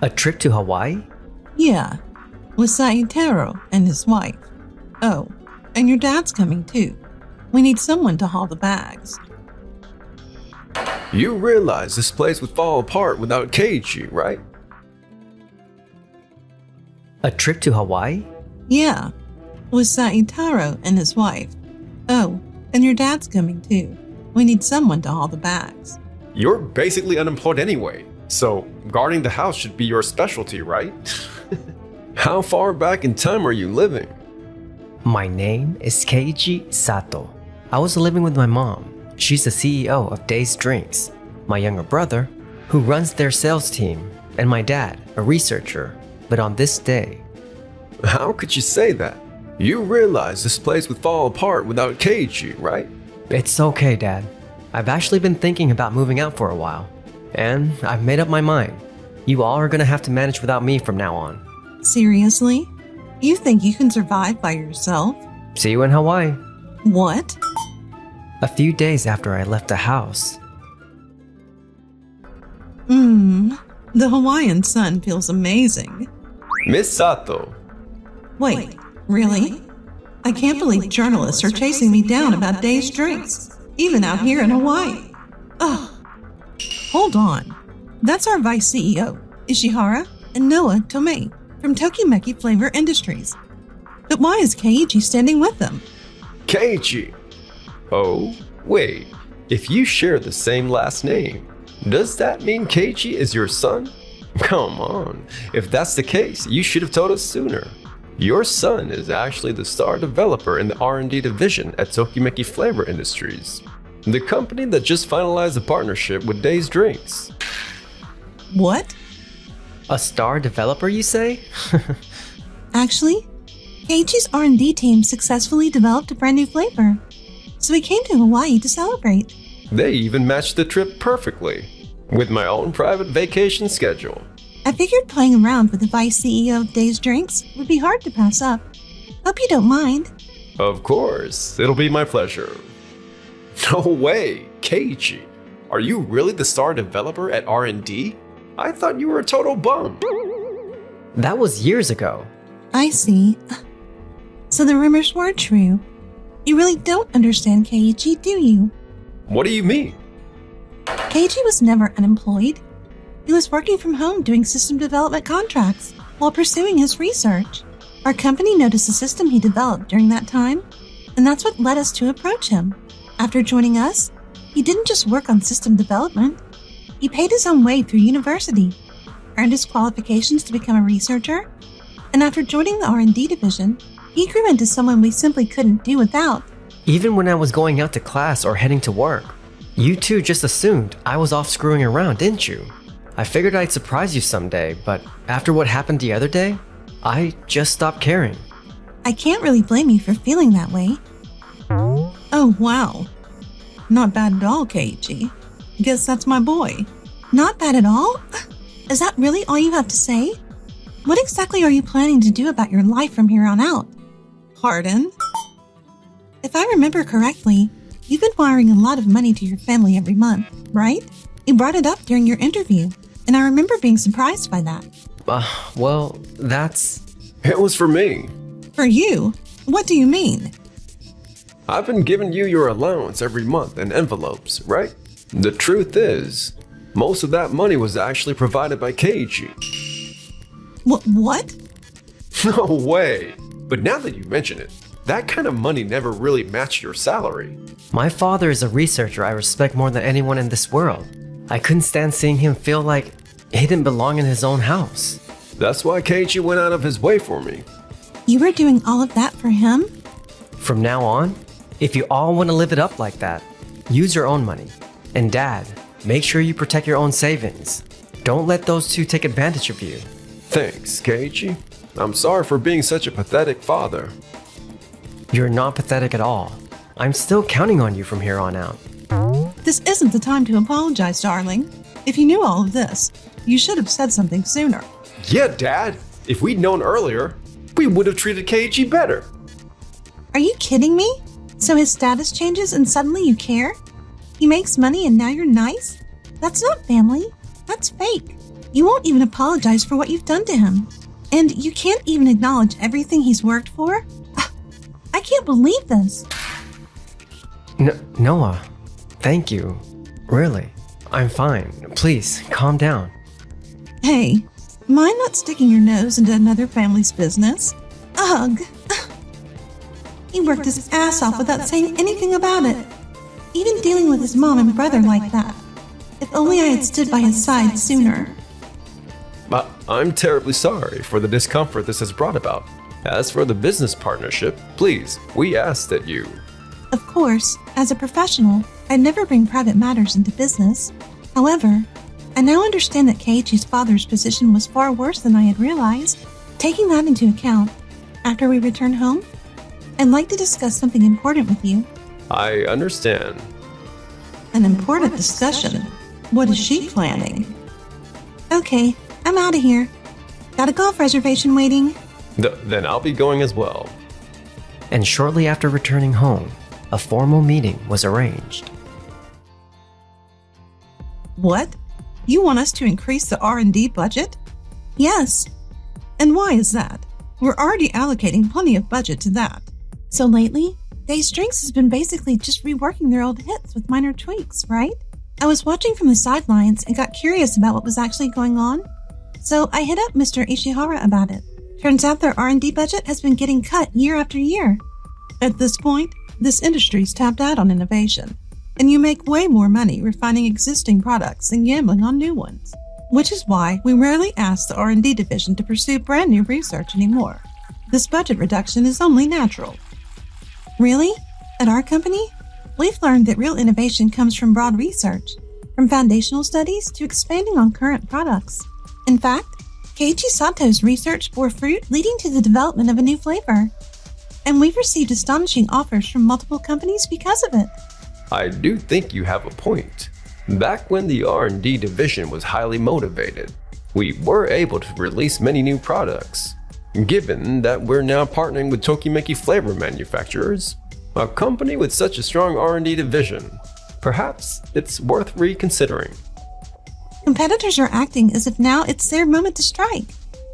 A trip to Hawaii? Yeah, with Saitaro and his wife. Oh, and your dad's coming too. We need someone to haul the bags. You realize this place would fall apart without Keiji, right? A trip to Hawaii? Yeah, with Saitaro and his wife. Oh, and your dad's coming too. We need someone to haul the bags. You're basically unemployed anyway, so guarding the house should be your specialty, right? How far back in time are you living? My name is Keiji Sato. I was living with my mom. She's the CEO of Days Drinks, my younger brother, who runs their sales team, and my dad, a researcher. But on this day... How could you say that? You realize this place would fall apart without Keiji, right? It's okay, Dad. I've actually been thinking about moving out for a while. And I've made up my mind. You all are gonna have to manage without me from now on. Seriously? You think you can survive by yourself? See you in Hawaii. What? A few days after I left the house. The Hawaiian sun feels amazing. Miss Sato. Wait, really? I can't believe journalists are chasing me down about Days Drinks, even out here in Hawaii. Ugh. Hold on. That's our vice CEO, Ishihara, and Noah Tomei from Tokimeki Flavor Industries. But why is Keiji standing with them? Keiji. Oh, wait. If you share the same last name, does that mean Keiji is your son? Come on. If that's the case, you should have told us sooner. Your son is actually the star developer in the R&D division at Tokimeki Flavor Industries, the company that just finalized a partnership with Days Drinks. What? A star developer, you say? Actually, Keiichi's R&D team successfully developed a brand new flavor, so we came to Hawaii to celebrate. They even matched the trip perfectly, with my own private vacation schedule. I figured playing around with the vice CEO of Days Drinks would be hard to pass up. Hope you don't mind. Of course, it'll be my pleasure. No way, Keiji. Are you really the star developer at R&D? I thought you were a total bum. That was years ago. I see. So the rumors were true. You really don't understand Keiichi, do you? What do you mean? Keiichi was never unemployed. He was working from home doing system development contracts while pursuing his research. Our company noticed the system he developed during that time, and that's what led us to approach him. After joining us, he didn't just work on system development. He paid his own way through university, earned his qualifications to become a researcher, and after joining the R&D division, he grew into someone we simply couldn't do without. Even when I was going out to class or heading to work, you two just assumed I was off screwing around, didn't you? I figured I'd surprise you someday, but after what happened the other day, I just stopped caring. I can't really blame you for feeling that way. Oh, wow. Not bad at all, Keiichi. Guess that's my boy. Not bad at all? Is that really all you have to say? What exactly are you planning to do about your life from here on out? Pardon? If I remember correctly, you've been wiring a lot of money to your family every month, right? You brought it up during your interview, and I remember being surprised by that. Well, that's... It was for me. For you? What do you mean? I've been giving you your allowance every month in envelopes, right? The truth is, most of that money was actually provided by Keiji. What? No way. But now that you mention it, that kind of money never really matched your salary. My father is a researcher I respect more than anyone in this world. I couldn't stand seeing him feel like he didn't belong in his own house. That's why Keiji went out of his way for me. You were doing all of that for him? From now on, if you all want to live it up like that, use your own money. And Dad, make sure you protect your own savings. Don't let those two take advantage of you. Thanks, Keiji. I'm sorry for being such a pathetic father. You're not pathetic at all. I'm still counting on you from here on out. This isn't the time to apologize, darling. If you knew all of this, you should have said something sooner. Yeah, Dad. If we'd known earlier, we would have treated Keiji better. Are you kidding me? So his status changes and suddenly you care? He makes money and now you're nice? That's not family. That's fake. You won't even apologize for what you've done to him. And you can't even acknowledge everything he's worked for? I can't believe this. Noah, thank you. Really, I'm fine. Please, calm down. Hey, mind not sticking your nose into another family's business? Ugh. He worked his ass off without saying anything about it. Even dealing with his mom and brother like that. If only I had stood by his side sooner. I'm terribly sorry for the discomfort this has brought about. As for the business partnership, please, we ask that you... Of course, as a professional, I'd never bring private matters into business. However, I now understand that Keiichi's father's position was far worse than I had realized. Taking that into account, after we return home, I'd like to discuss something important with you. I understand. An important discussion? What is she planning? Okay, I'm out of here. Got a golf reservation waiting. Then I'll be going as well. And shortly after returning home, a formal meeting was arranged. What? You want us to increase the R&D budget? Yes. And why is that? We're already allocating plenty of budget to that. So lately, Days Drinks has been basically just reworking their old hits with minor tweaks, right? I was watching from the sidelines and got curious about what was actually going on. So I hit up Mr. Ishihara about it. Turns out their R&D budget has been getting cut year after year. At this point, this industry's tapped out on innovation, and you make way more money refining existing products than gambling on new ones. Which is why we rarely ask the R&D division to pursue brand new research anymore. This budget reduction is only natural. Really? At our company? We've learned that real innovation comes from broad research, from foundational studies to expanding on current products. In fact, Keiichi Sato's research bore fruit, leading to the development of a new flavor. And we've received astonishing offers from multiple companies because of it. I do think you have a point. Back when the R&D division was highly motivated, we were able to release many new products. Given that we're now partnering with Tokimeki flavor manufacturers, a company with such a strong R&D division, perhaps it's worth reconsidering. Competitors are acting as if now it's their moment to strike,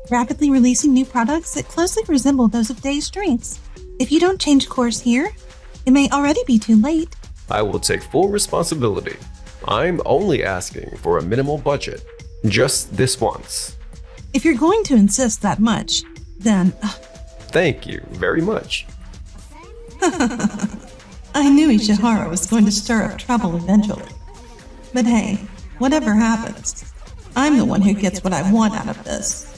rapidly releasing new products that closely resemble those of Days Drinks. If you don't change course here, it may already be too late. I will take full responsibility. I'm only asking for a minimal budget, just this once. If you're going to insist that much, then... Thank you very much. I knew Ishihara was going to stir up trouble eventually. But hey, whatever happens, I'm the one who gets what I want out of this.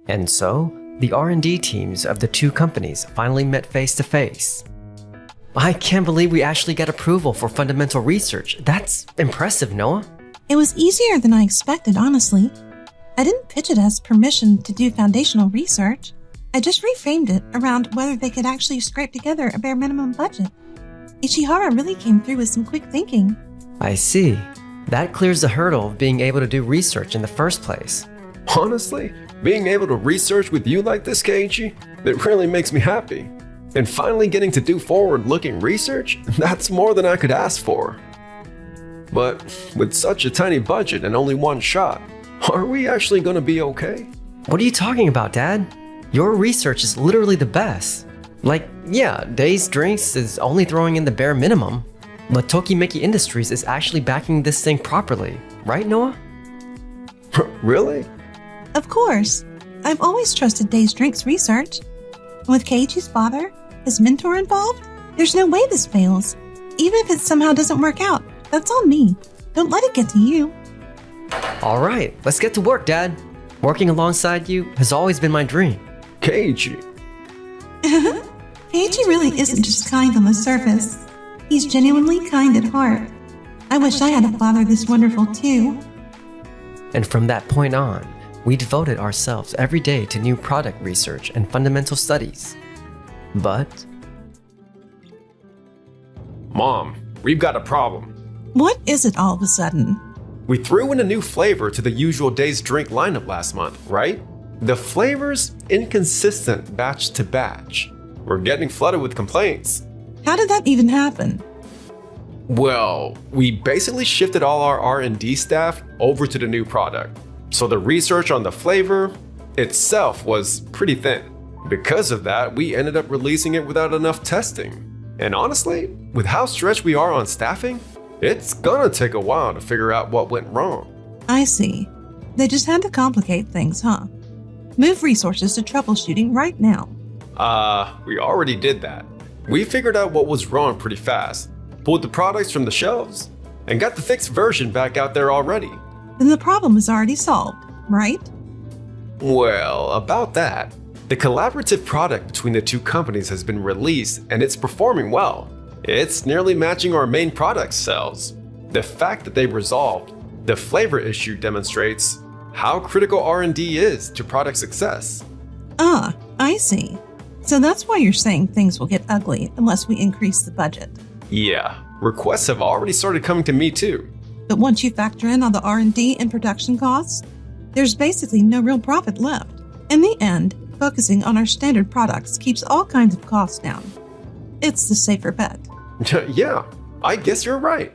And so, the R&D teams of the two companies finally met face to face. I can't believe we actually got approval for fundamental research. That's impressive, Noah. It was easier than I expected, honestly. I didn't pitch it as permission to do foundational research. I just reframed it around whether they could actually scrape together a bare minimum budget. Ishihara really came through with some quick thinking. I see. That clears the hurdle of being able to do research in the first place. Honestly, being able to research with you like this, Keiichi, it really makes me happy. And finally getting to do forward-looking research, that's more than I could ask for. But with such a tiny budget and only one shot, are we actually going to be okay? What are you talking about, Dad? Your research is literally the best. Like, yeah, Days Drinks is only throwing in the bare minimum, but Tokimeki Industries is actually backing this thing properly, right, Noah? Really? Of course. I've always trusted Days Drinks research. With Keiichi's father, his mentor involved, there's no way this fails. Even if it somehow doesn't work out, that's on me. Don't let it get to you. All right, let's get to work, Dad. Working alongside you has always been my dream. Keiichi. Keiichi really isn't just kind on the surface. He's genuinely kind at heart. I wish I had a father this wonderful too. And from that point on, we devoted ourselves every day to new product research and fundamental studies. But... Mom, we've got a problem. What is it all of a sudden? We threw in a new flavor to the usual Days Drink lineup last month, right? The flavor's inconsistent batch to batch. We're getting flooded with complaints. How did that even happen? Well, we basically shifted all our R&D staff over to the new product. So the research on the flavor itself was pretty thin. Because of that, we ended up releasing it without enough testing. And honestly, with how stretched we are on staffing, it's gonna take a while to figure out what went wrong. I see. They just had to complicate things, huh? Move resources to troubleshooting right now. We already did that. We figured out what was wrong pretty fast, pulled the products from the shelves, and got the fixed version back out there already. Then the problem is already solved, right? Well, about that, the collaborative product between the two companies has been released and it's performing well. It's nearly matching our main product sales. The fact that they resolved the flavor issue demonstrates how critical R&D is to product success. Ah, I see. So that's why you're saying things will get ugly unless we increase the budget. Yeah, requests have already started coming to me too. But once you factor in all the R&D and production costs, there's basically no real profit left. In the end, focusing on our standard products keeps all kinds of costs down. It's the safer bet. Yeah, I guess you're right.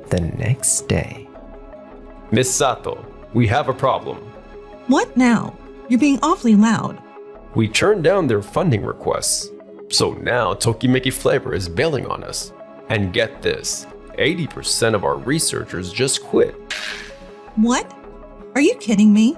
The next day. Miss Sato, we have a problem. What now? You're being awfully loud. We turned down their funding requests. So now Tokimeki Flavor is bailing on us. And get this, 80% of our researchers just quit. What? Are you kidding me?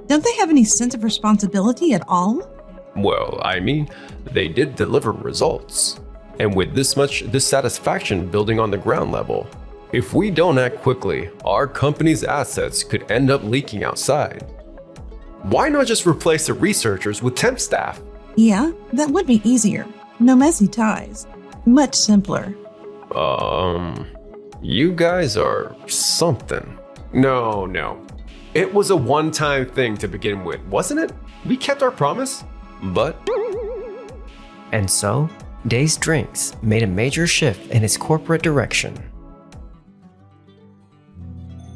Don't they have any sense of responsibility at all? Well, I mean, they did deliver results. And with this much dissatisfaction building on the ground level, if we don't act quickly, our company's assets could end up leaking outside. Why not just replace the researchers with temp staff? Yeah, that would be easier. No messy ties. Much simpler. You guys are something. No. It was a one-time thing to begin with, wasn't it? We kept our promise, but... And so, Days Drinks made a major shift in its corporate direction.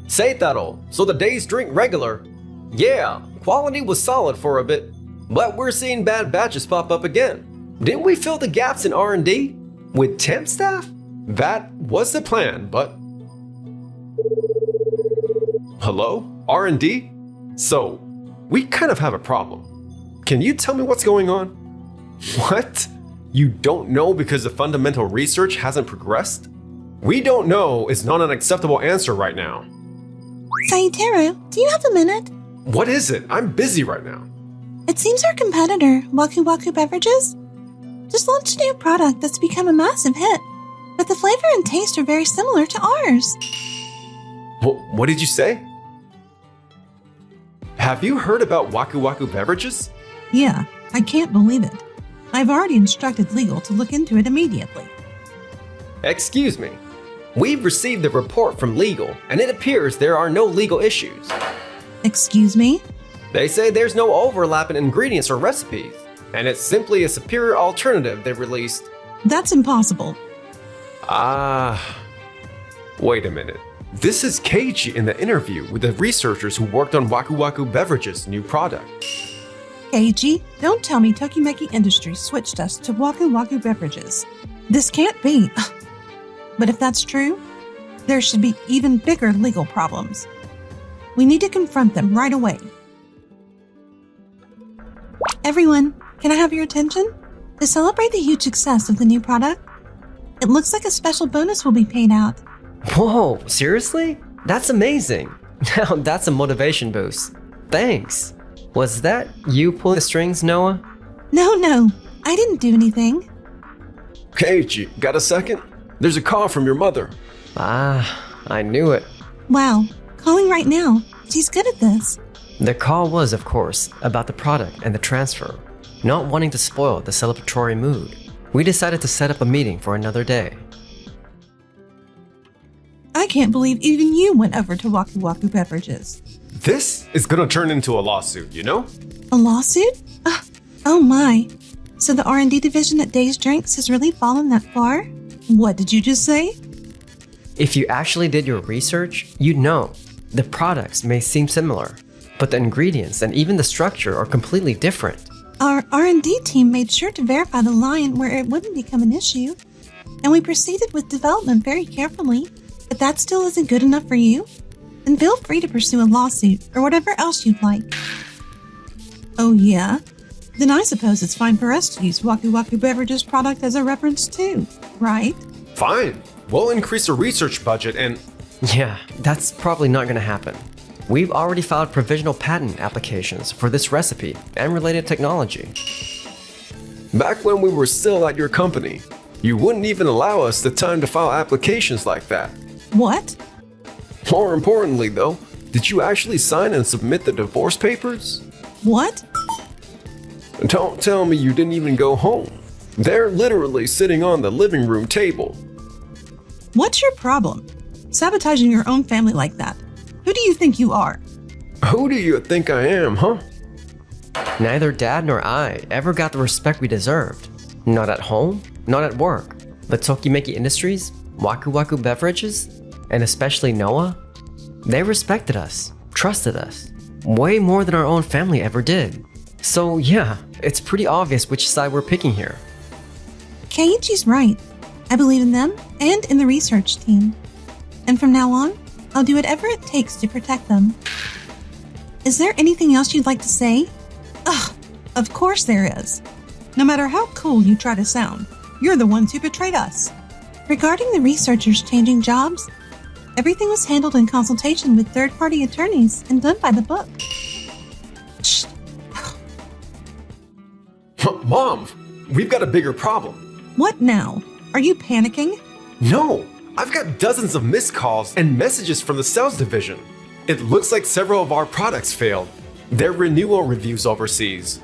Seitaro, so the Days Drink regular. Yeah, quality was solid for a bit, but we're seeing bad batches pop up again. Didn't we fill the gaps in R&D with temp staff? That was the plan, but... Hello? R&D? So, we kind of have a problem. Can you tell me what's going on? What? You don't know because the fundamental research hasn't progressed? We don't know is not an acceptable answer right now. Saitaro, do you have a minute? What is it? I'm busy right now. It seems our competitor, Waku Waku Beverages, just launched a new product that's become a massive hit, but the flavor and taste are very similar to ours. What did you say? Have you heard about Waku Waku Beverages? Yeah, I can't believe it. I've already instructed legal to look into it immediately. Excuse me. We've received the report from legal, and it appears there are no legal issues. Excuse me? They say there's no overlap in ingredients or recipes, and it's simply a superior alternative they've released. That's impossible. Wait a minute. This is Keiji in the interview with the researchers who worked on Waku Waku Beverages' new product. Keiji, don't tell me Tokimeki Industries switched us to Waku Waku Beverages. This can't be. But if that's true, there should be even bigger legal problems. We need to confront them right away. Everyone, can I have your attention? To celebrate the huge success of the new product, it looks like a special bonus will be paid out. Whoa, seriously? That's amazing. Now that's a motivation boost. Thanks. Was that you pulling the strings, Noah? No, I didn't do anything. Keiji, got a second? There's a call from your mother. I knew it. Wow, calling right now. She's good at this. The call was, of course, about the product and the transfer. Not wanting to spoil the celebratory mood, we decided to set up a meeting for another day. I can't believe even you went over to Waku Waku Beverages. This is gonna turn into a lawsuit, you know? A lawsuit? Oh my. So the R&D division at Days Drinks has really fallen that far? What did you just say? If you actually did your research, you'd know. The products may seem similar, but the ingredients and even the structure are completely different. Our R&D team made sure to verify the line where it wouldn't become an issue. and we proceeded with development very carefully. If that still isn't good enough for you, then feel free to pursue a lawsuit or whatever else you'd like. Oh yeah? Then I suppose it's fine for us to use Waku Waku Beverages product as a reference too, right? Fine. We'll increase the research budget and... Yeah, that's probably not gonna happen. We've already filed provisional patent applications for this recipe and related technology. Back when we were still at your company, you wouldn't even allow us the time to file applications like that. What? More importantly though, did you actually sign and submit the divorce papers? What? Don't tell me you didn't even go home. They're literally sitting on the living room table. What's your problem? Sabotaging your own family like that. Who do you think you are? Who do you think I am, huh? Neither Dad nor I ever got the respect we deserved. Not at home, not at work. But Tokimeki Industries, Waku Waku Beverages, and especially Noah, they respected us, trusted us, way more than our own family ever did. So yeah, it's pretty obvious which side we're picking here. Keiichi's right. I believe in them and in the research team. And from now on, I'll do whatever it takes to protect them. Is there anything else you'd like to say? Ugh, of course there is. No matter how cool you try to sound, you're the ones who betrayed us. Regarding the researchers changing jobs, everything was handled in consultation with third-party attorneys and done by the book. Shh. Mom, we've got a bigger problem. What now? Are you panicking? No, I've got dozens of missed calls and messages from the sales division. It looks like several of our products failed. Their renewal reviews overseas.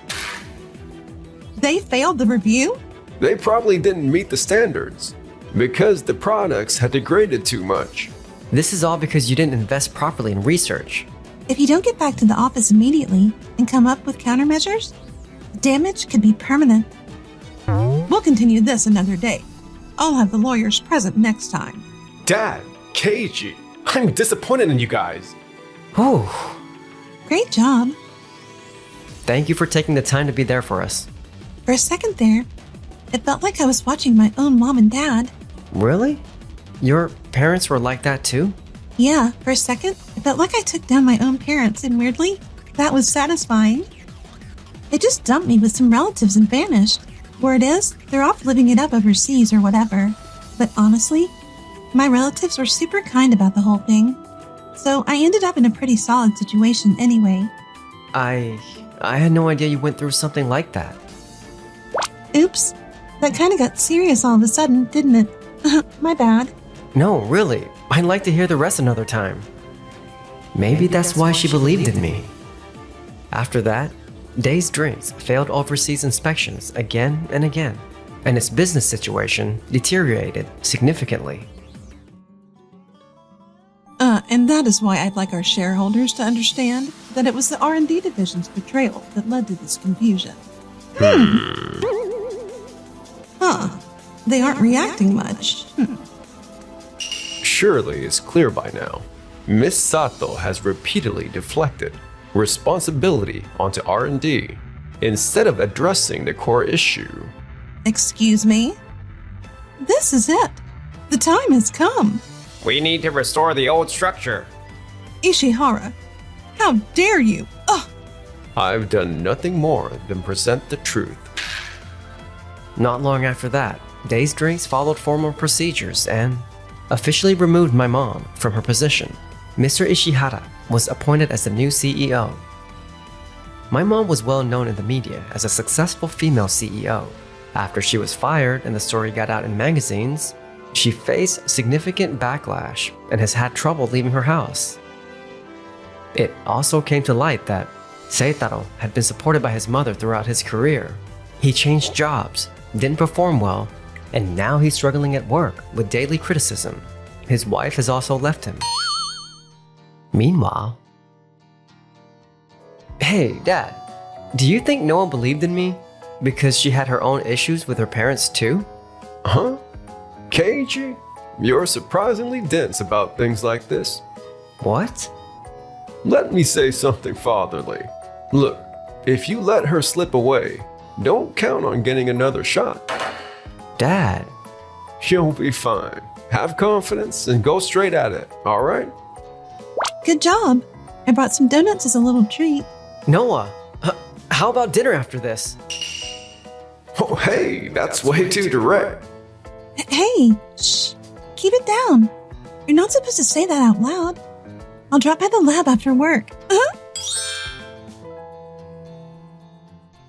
They failed the review? They probably didn't meet the standards because the products had degraded too much. This is all because you didn't invest properly in research. If you don't get back to the office immediately and come up with countermeasures, the damage could be permanent. We'll continue this another day. I'll have the lawyers present next time. Dad, Keiichi, I'm disappointed in you guys. Whew. Great job. Thank you for taking the time to be there for us. For a second there, it felt like I was watching my own mom and dad. Really? Your parents were like that too? Yeah, for a second, it felt like I took down my own parents, and weirdly, that was satisfying. They just dumped me with some relatives and vanished. Word is, they're off living it up overseas or whatever. But honestly, my relatives were super kind about the whole thing. So I ended up in a pretty solid situation anyway. I had no idea you went through something like that. Oops, that kind of got serious all of a sudden, didn't it? My bad. No, really. I'd like to hear the rest another time. Maybe that's why she believed in me. After that, Day's Drinks failed overseas inspections again and again, and its business situation deteriorated significantly. And that is why I'd like our shareholders to understand that it was the R&D division's betrayal that led to this confusion. Huh. They aren't reacting much. Surely it's clear by now. Miss Sato has repeatedly deflected responsibility onto R&D instead of addressing the core issue. Excuse me? This is it. The time has come. We need to restore the old structure. Ishihara, how dare you? Ugh! I've done nothing more than present the truth. Not long after that, Day's Drinks followed formal procedures and officially removed my mom from her position. Mr. Ishihara was appointed as the new CEO. My mom was well known in the media as a successful female CEO. After she was fired and the story got out in magazines, she faced significant backlash and has had trouble leaving her house. It also came to light that Seitaro had been supported by his mother throughout his career. He changed jobs, didn't perform well, and now he's struggling at work with daily criticism. His wife has also left him. Meanwhile, hey, Dad, do you think no one believed in me because she had her own issues with her parents too? Huh? Keiichi, you're surprisingly dense about things like this. What? Let me say something fatherly. Look, if you let her slip away, don't count on getting another shot. Dad, You'll be fine. Have confidence and go straight at it, all right? Good job. I brought some donuts as a little treat. Noah, how about dinner after this? Oh, hey, that's way too direct. Hey, shh. Keep it down. You're not supposed to say that out loud. I'll drop by the lab after work. Uh-huh.